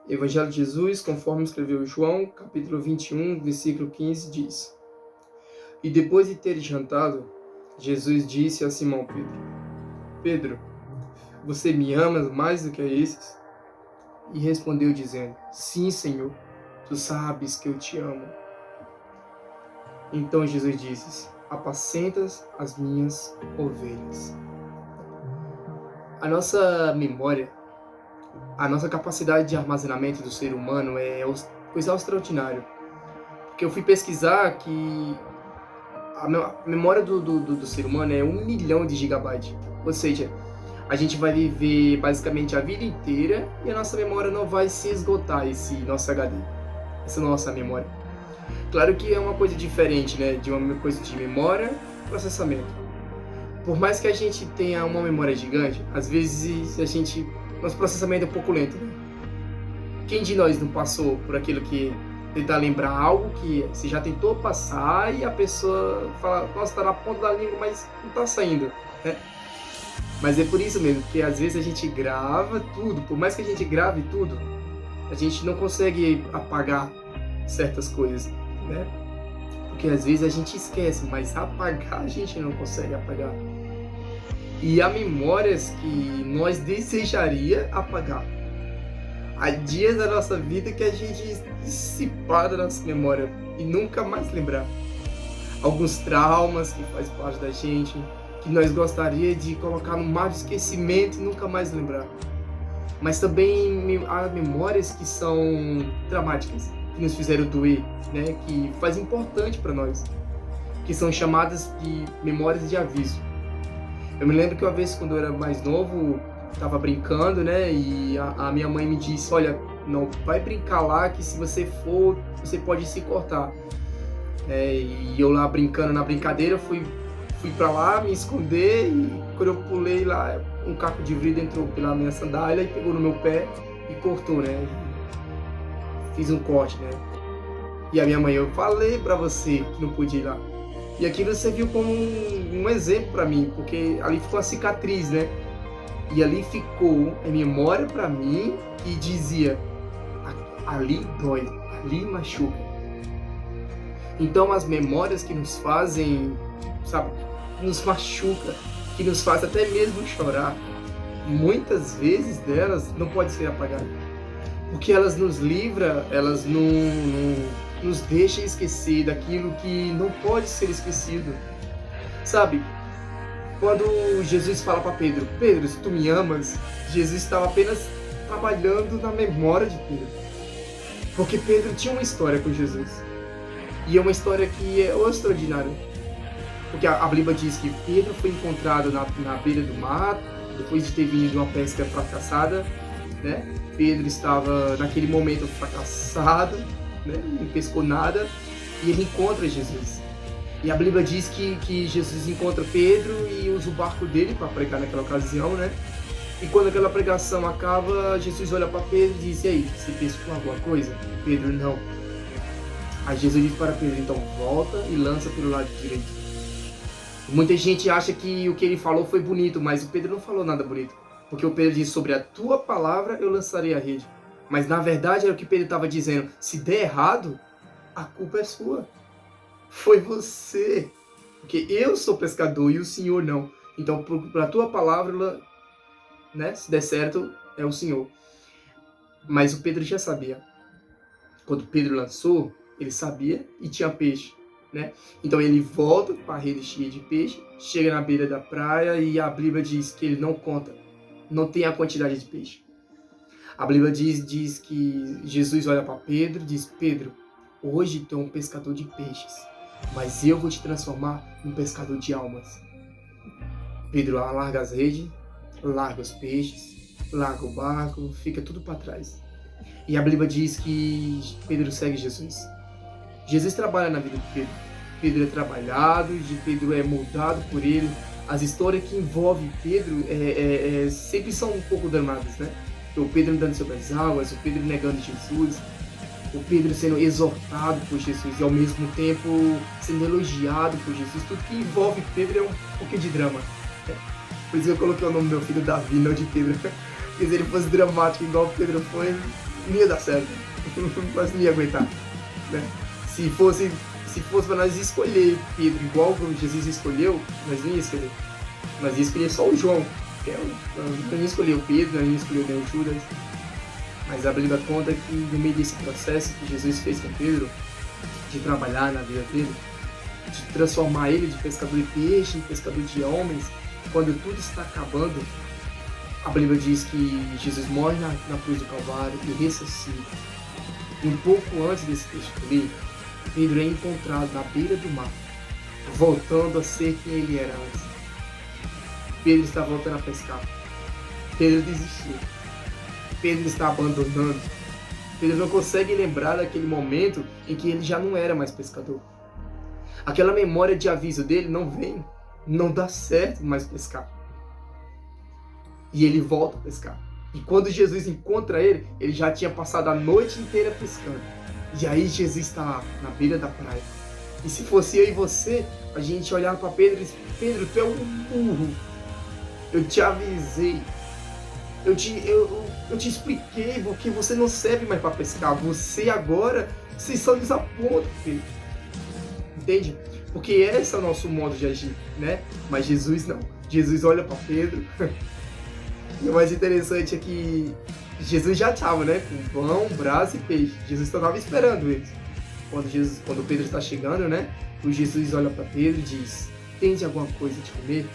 Evangelho de Jesus, conforme escreveu João, capítulo 21, versículo 15, diz: E depois de ter jantado, Jesus disse a Simão Pedro: Pedro, você me amas mais do que a esses? E respondeu dizendo: Sim, Senhor, tu sabes que eu te amo. Então Jesus disse: Apacentas as minhas ovelhas. A nossa memória, a nossa capacidade de armazenamento do ser humano é coisa extraordinária. Porque eu fui pesquisar que a memória do ser humano é 1 milhão de gigabytes. Ou seja, a gente vai viver basicamente a vida inteira e a nossa memória não vai se esgotar, esse nosso HD, essa nossa memória. Claro que é uma coisa diferente, né? De uma coisa de memória e processamento. Por mais que a gente tenha uma memória gigante, às vezes nosso processamento é um pouco lento, né? Quem de nós não passou por aquilo que tentar lembrar algo que você já tentou passar e a pessoa fala, nossa, tá na ponta da língua, mas não tá saindo, né? Mas é por isso mesmo, porque às vezes a gente grava tudo, por mais que a gente grave tudo, a gente não consegue apagar certas coisas, né? Porque às vezes a gente esquece, mas apagar a gente não consegue apagar. E há memórias que nós desejaria apagar. Há dias da nossa vida que a gente se para da nossa memória e nunca mais lembrar. Alguns traumas que faz parte da gente, que nós gostaria de colocar no mar de esquecimento e nunca mais lembrar. Mas também há memórias que são traumáticas, que nos fizeram doer, né? Que faz importante para nós, que são chamadas de memórias de aviso. Eu me lembro que uma vez, quando eu era mais novo, estava brincando, né? E a minha mãe me disse: olha, não vai brincar lá, que se você for, você pode se cortar. E eu lá brincando na brincadeira, fui para lá me esconder e quando eu pulei lá, um caco de vidro entrou pela minha sandália e pegou no meu pé e cortou, né? Fiz um corte, né? E a minha mãe: eu falei para você que não podia ir lá. E aquilo serviu como um exemplo para mim, porque ali ficou a cicatriz, né? E ali ficou a memória para mim que dizia: ali dói, ali machuca. Então as memórias que nos fazem, sabe, nos machuca, que nos faz até mesmo chorar, muitas vezes delas não podem ser apagadas. Porque elas nos livram, elas não nos deixam esquecer daquilo que não pode ser esquecido. Sabe, quando Jesus fala para Pedro: Pedro, se tu me amas, Jesus estava apenas trabalhando na memória de Pedro. Porque Pedro tinha uma história com Jesus. E é uma história que é extraordinária. Porque a Bíblia diz que Pedro foi encontrado na beira do mar, depois de ter vindo de uma pesca fracassada, né? Pedro estava naquele momento fracassado, né? Não pescou nada, e ele encontra Jesus. E a Bíblia diz que Jesus encontra Pedro e usa o barco dele para pregar naquela ocasião, né? E quando aquela pregação acaba, Jesus olha para Pedro e diz: e aí, você pescou alguma coisa? E Pedro: não. Aí Jesus diz para Pedro: então volta e lança pelo lado direito. Muita gente acha que o que ele falou foi bonito, mas o Pedro não falou nada bonito. Porque o Pedro disse: sobre a tua palavra eu lançarei a rede. Mas na verdade era o que Pedro estava dizendo: se der errado, a culpa é sua. Foi você. Porque eu sou pescador e o Senhor não. Então, para a tua palavra, né, se der certo, é o Senhor. Mas o Pedro já sabia. Quando Pedro lançou, ele sabia e tinha peixe, né? Então ele volta com a rede cheia de peixe, chega na beira da praia e a Bíblia diz que ele não conta, não tem a quantidade de peixe. A Bíblia diz que Jesus olha para Pedro e diz: Pedro, hoje tu é um pescador de peixes, mas eu vou te transformar em um pescador de almas. Pedro larga as redes, larga os peixes, larga o barco, fica tudo para trás. E a Bíblia diz que Pedro segue Jesus. Jesus trabalha na vida de Pedro. Pedro é trabalhado, Pedro é moldado por ele. As histórias que envolvem Pedro sempre são um pouco dramadas, né? O Pedro andando sobre as águas, o Pedro negando Jesus, o Pedro sendo exortado por Jesus e ao mesmo tempo sendo elogiado por Jesus. Tudo que envolve Pedro é um pouquinho de drama. Por isso eu coloquei o nome do meu filho Davi, não de Pedro. Porque se ele fosse dramático igual o Pedro foi, não ia dar certo. Nós não ia aguentar, né? Se fosse para nós escolher Pedro igual como Jesus escolheu, nós não ia escolher. Nós ia escolher só o João. Nós não escolheu o Pedro, nós não escolheu nem o Judas. Mas a Bíblia conta que no meio desse processo que Jesus fez com Pedro, de trabalhar na vida dele, de transformar ele de pescador de peixe em pescador de homens, quando tudo está acabando, a Bíblia diz que Jesus morre na cruz do Calvário e ressuscita. E um pouco antes desse texto que eu li, Pedro é encontrado na beira do mar, voltando a ser quem ele era antes. Pedro está voltando a pescar. Pedro desistiu. Pedro está abandonando. Pedro não consegue lembrar daquele momento em que ele já não era mais pescador. Aquela memória de aviso dele não vem, não dá certo mais pescar. E ele volta a pescar. E quando Jesus encontra ele, ele já tinha passado a noite inteira pescando. E aí Jesus está lá, na beira da praia. E se fosse eu e você, a gente olhar para Pedro e dizer: Pedro, tu é um burro. Eu te avisei. Eu te expliquei porque você não serve mais para pescar. Você agora, você só desaponta, Pedro. Entende? Porque esse é o nosso modo de agir, né? Mas Jesus não. Jesus olha para Pedro. E o mais interessante é que Jesus já estava, né? Com pão, brasa e peixe. Jesus só estava esperando eles. Quando Pedro está chegando, né? O Jesus olha para Pedro e diz: tens alguma coisa de comer?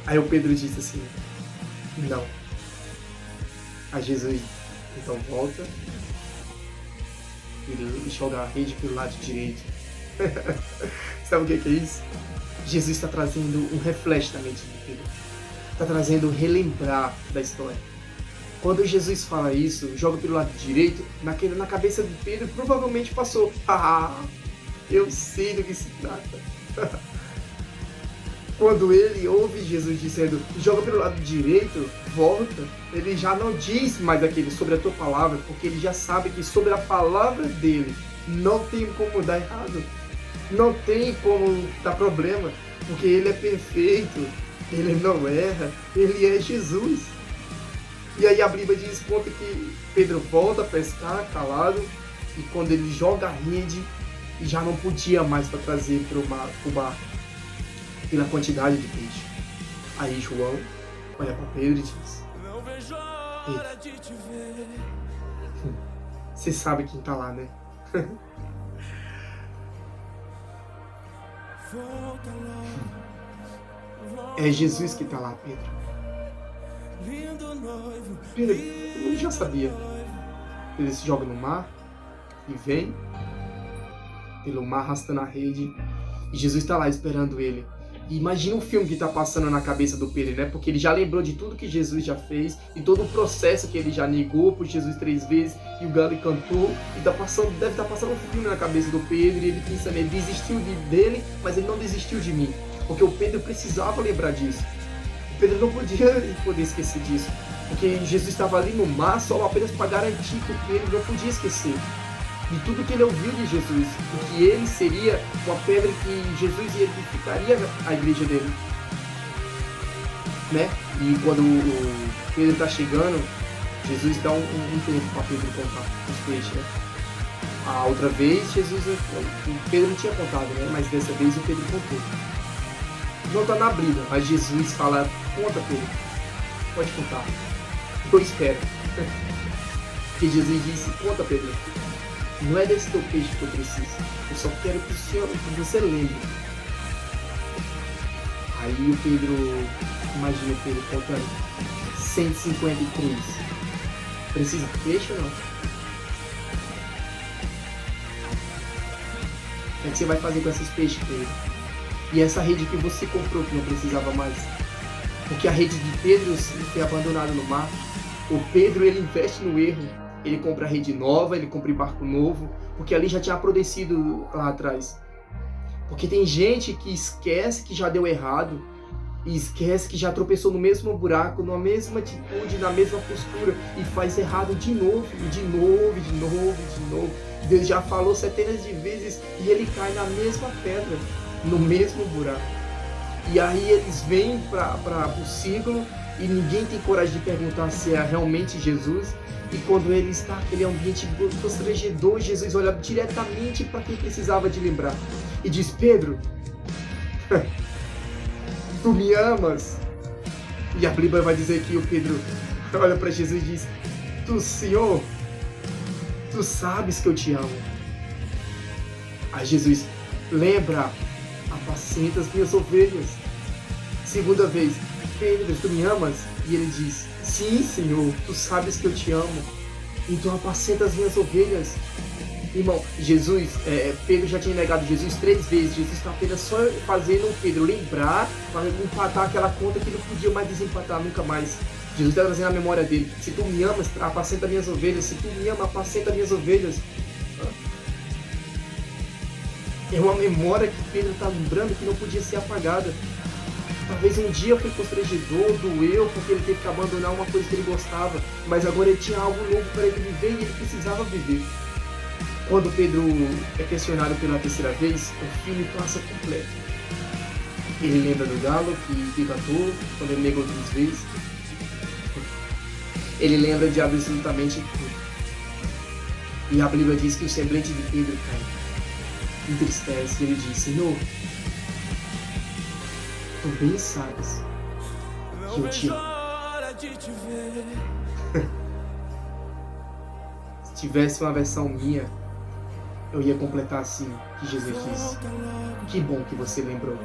Aí o Pedro disse assim: não. Aí Jesus então volta e joga a rede pelo lado direito. Sabe o que é isso? Jesus está trazendo um reflexo na mente de Pedro. Está trazendo relembrar da história. Quando Jesus fala isso, joga pelo lado direito, na cabeça de Pedro provavelmente passou: ah, eu sei do que se trata. Quando ele ouve Jesus dizendo: joga pelo lado direito, volta, ele já não diz mais aquele sobre a tua palavra, porque ele já sabe que sobre a palavra dele não tem como dar errado, não tem como dar problema, porque ele é perfeito, ele não erra, ele é Jesus. E aí a Bíblia diz conta que Pedro volta a pescar calado, e quando ele joga a rede, já não podia mais para trazer para o barco, pela quantidade de peixe. Aí João olha para Pedro e diz: Pedro, você sabe quem está lá, né? É Jesus que está lá, Pedro. Pedro, eu já sabia. Ele se joga no mar e vem pelo mar arrastando a rede, e Jesus está lá esperando ele. E imagina o filme que está passando na cabeça do Pedro, né? Porque ele já lembrou de tudo que Jesus já fez, e todo o processo que ele já negou por Jesus 3 vezes, e o galo cantou, e deve estar passando um filme na cabeça do Pedro, e ele pensa, ele desistiu dele, mas ele não desistiu de mim, porque o Pedro precisava lembrar disso. O Pedro não podia esquecer disso, porque Jesus estava ali no mar só apenas para garantir que o Pedro não podia esquecer de tudo que ele ouviu de Jesus, e que ele seria uma pedra que Jesus edificaria a igreja dele, né? E quando o Pedro está chegando, Jesus dá um tempo para Pedro contar os peixes, né? A outra vez, o Pedro não tinha contado, né? Mas dessa vez o Pedro contou. Não está na Bíblia, mas Jesus fala: conta, Pedro, pode contar, eu espero. Porque Jesus disse: conta, Pedro, não é desse teu peixe que eu preciso, eu só quero que você lembre. Aí o Pedro, imagina o Pedro contando: 153. Precisa de peixe ou não? O que você vai fazer com esses peixes, Pedro? E essa rede que você comprou que não precisava mais? Porque a rede de Pedro foi abandonada no mar. O Pedro, ele investe no erro. Ele compra rede nova, ele compra barco novo, porque ali já tinha apodrecido lá atrás. Porque tem gente que esquece que já deu errado, e esquece que já tropeçou no mesmo buraco, na mesma atitude, na mesma postura, e faz errado de novo, de novo. Deus já falou centenas de vezes e ele cai na mesma pedra, no mesmo buraco. E aí eles vêm para o círculo e ninguém tem coragem de perguntar se é realmente Jesus. E quando ele está naquele ambiente constrangedor, Jesus olha diretamente para quem precisava de lembrar e diz: Pedro, tu me amas? E a Bíblia vai dizer que o Pedro olha para Jesus e diz: Senhor, tu sabes que eu te amo. Aí Jesus: lembra, apacenta as minhas ovelhas. Segunda vez: Pedro, tu me amas? E ele diz: sim, Senhor, tu sabes que eu te amo, então apacenta as minhas ovelhas. Irmão, Pedro já tinha negado Jesus 3 vezes. Jesus está apenas só fazendo o Pedro lembrar para empatar aquela conta que não podia mais desempatar nunca mais. Jesus está trazendo a memória dele: se tu me amas, apacenta minhas ovelhas. Se tu me amas, apacenta minhas ovelhas. É uma memória que Pedro está lembrando que não podia ser apagada. Talvez um dia foi constrangedor, doeu, porque ele teve que abandonar uma coisa que ele gostava, mas agora ele tinha algo novo para ele viver e ele precisava viver. Quando Pedro é questionado pela 3ª vez, o filme passa completo. Ele lembra do galo que cantou quando ele negou 3 vezes. Ele lembra de absolutamente tudo. E a Bíblia diz que o semblante de Pedro cai, entristece, e ele diz: Senhor, tu bem sabes que eu te amo. Se tivesse uma versão minha, eu ia completar assim, que Jesus disse: que bom que você lembrou.